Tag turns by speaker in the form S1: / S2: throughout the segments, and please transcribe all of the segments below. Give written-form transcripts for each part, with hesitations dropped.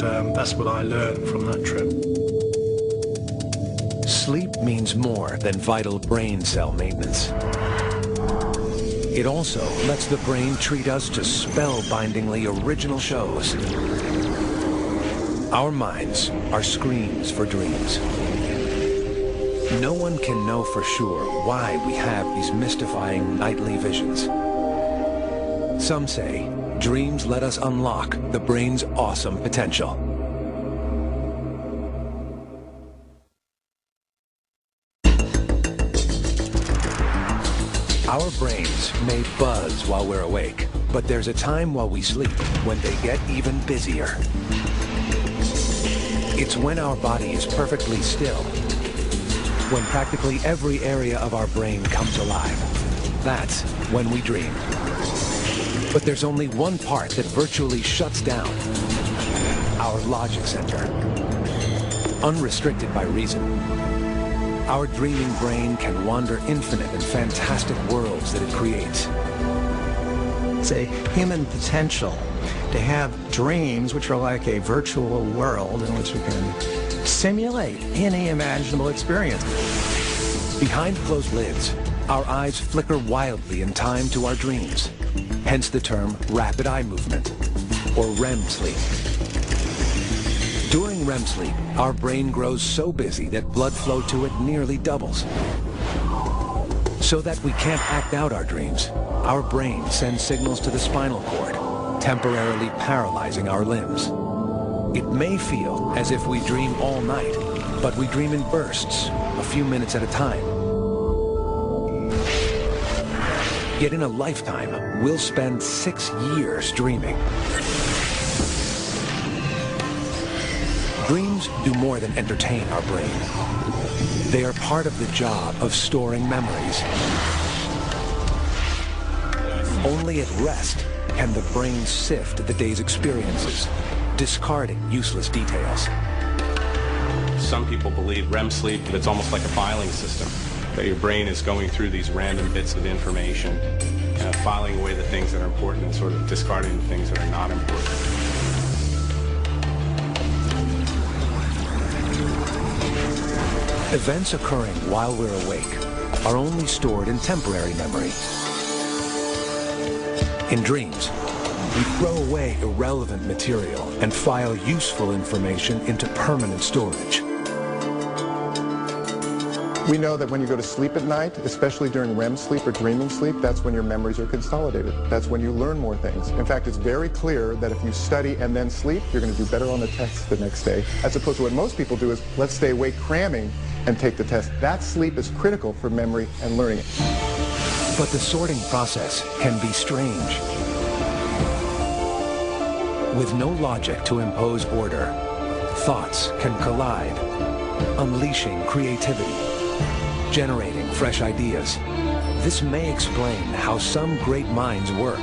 S1: and that's what I learned from that trip.
S2: Sleep means more than vital brain cell maintenance. It also lets the brain treat us to spellbindingly original shows. Our minds are screens for dreams. No one can know for sure why we have these mystifying nightly visions. Some say dreams let us unlock the brain's awesome potential. Our brains may buzz while we're awake, but there's a time while we sleep when they get even busier. It's when our body is perfectly still, when practically every area of our brain comes alive. That's when we dream. But there's only one part that virtually shuts down: our logic center. Unrestricted by reason, our dreaming brain can wander infinite and fantastic worlds that it creates.
S3: It's a human potential to have dreams which are like a virtual world in which we can simulate any imaginable experience.
S2: Behind closed lids, our eyes flicker wildly in time to our dreams, hence the term rapid eye movement, or REM sleep. During REM sleep, our brain grows so busy that blood flow to it nearly doubles. So that we can't act out our dreams, our brain sends signals to the spinal cord, temporarily paralyzing our limbs. It may feel as if we dream all night, but we dream in bursts, a few minutes at a time. Yet in a lifetime, we'll spend 6 years dreaming. Dreams do more than entertain our brain. They are part of the job of storing memories. Only at rest can the brain sift the day's experiences, discarding useless details.
S4: Some people believe REM sleep, it's almost like a filing system, that your brain is going through these random bits of information, filing away the things that are important and sort of discarding the things that are not important.
S2: Events occurring while we're awake are only stored in temporary memory. In dreams, we throw away irrelevant material and file useful information into permanent storage.
S5: We know that when you go to sleep at night, especially during REM sleep or dreaming sleep, that's when your memories are consolidated. That's when you learn more things. In fact, it's very clear that if you study and then sleep, you're going to do better on the test the next day. As opposed to what most people do is, let's stay awake cramming and take the test. That sleep is critical for memory and learning.
S2: But the sorting process can be strange. With no logic to impose order, thoughts can collide, unleashing creativity, generating fresh ideas. This may explain how some great minds work.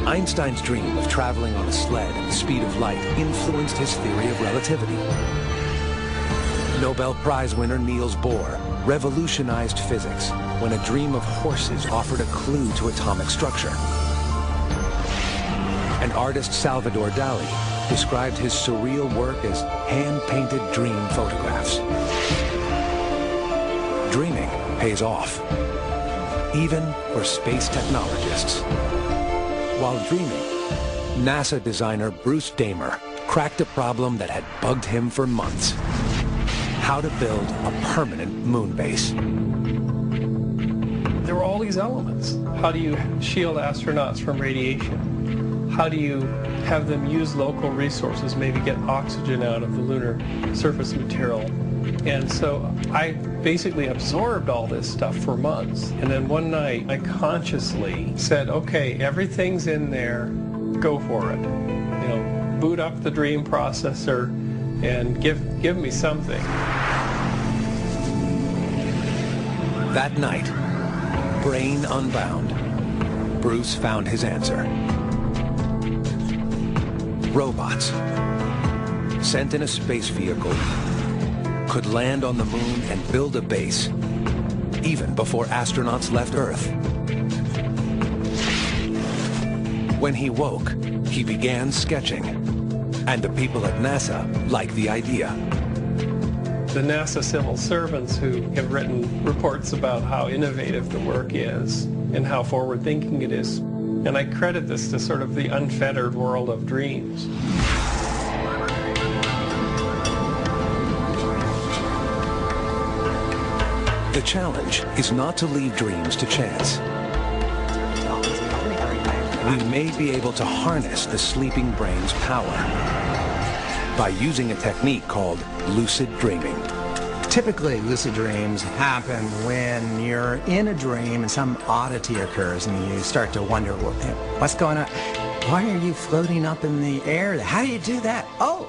S2: Einstein's dream of traveling on a sled at the speed of light influenced his theory of relativity. Nobel Prize winner Niels Bohr revolutionized physics when a dream of horses offered a clue to atomic structure. And artist Salvador Dali described his surreal work as hand-painted dream photographs. Dreaming pays off, even for space technologists. While dreaming, NASA designer Bruce Damer cracked a problem that had bugged him for months: how to build a permanent moon base.
S6: There were all these elements. How do you shield astronauts from radiation? How do you have them use local resources, maybe get oxygen out of the lunar surface material? And so I basically absorbed all this stuff for months. And then one night I consciously said, okay, everything's in there, go for it. You know, boot up the dream processor and give me something.
S2: That night, brain unbound, Bruce found his answer. Robots, sent in a space vehicle, could land on the moon and build a base, even before astronauts left Earth. When he woke, he began sketching. And the people at NASA liked the idea.
S6: The NASA civil servants who have written reports about how innovative the work is and how forward-thinking it is. And I credit this to sort of the unfettered world of dreams.
S2: The challenge is not to leave dreams to chance. We may be able to harness the sleeping brain's power by using a technique called lucid dreaming.
S3: Typically, lucid dreams happen when you're in a dream and some oddity occurs and you start to wonder, what's going on? Why are you floating up in the air? How do you do that? Oh,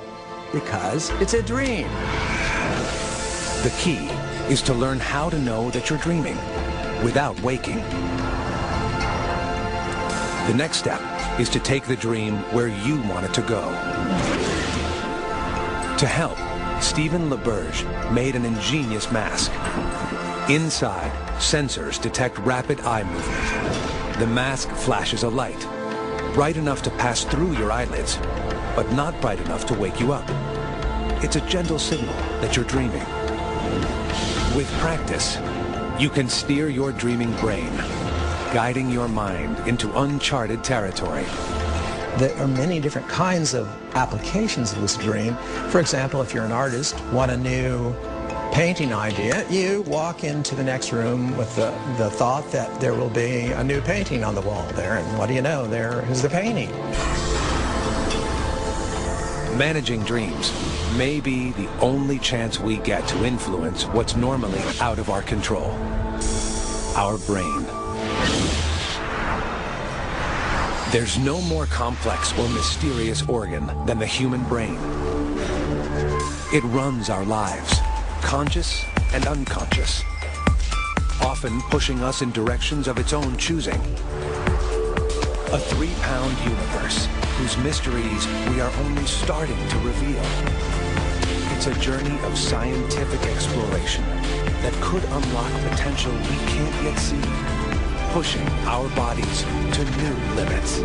S3: because it's a dream.
S2: The key is to learn how to know that you're dreaming without waking. The next step is to take the dream where you want it to go. To help, Stephen LaBerge made an ingenious mask. Inside, sensors detect rapid eye movement. The mask flashes a light, bright enough to pass through your eyelids, but not bright enough to wake you up. It's a gentle signal that you're dreaming. With practice, you can steer your dreaming brain, guiding your mind into uncharted territory.
S3: There are many different kinds of applications of lucid dream. For example, if you're an artist, want a new painting idea, you walk into the next room with the thought that there will be a new painting on the wall there, and what do you know, there is the painting.
S2: Managing dreams may be the only chance we get to influence what's normally out of our control, our brain. There's no more complex or mysterious organ than the human brain. It runs our lives, conscious and unconscious, often pushing us in directions of its own choosing. A 3-pound universe whose mysteries we are only starting to reveal. It's a journey of scientific exploration that could unlock potential we can't yet see, pushing our bodies to new limits.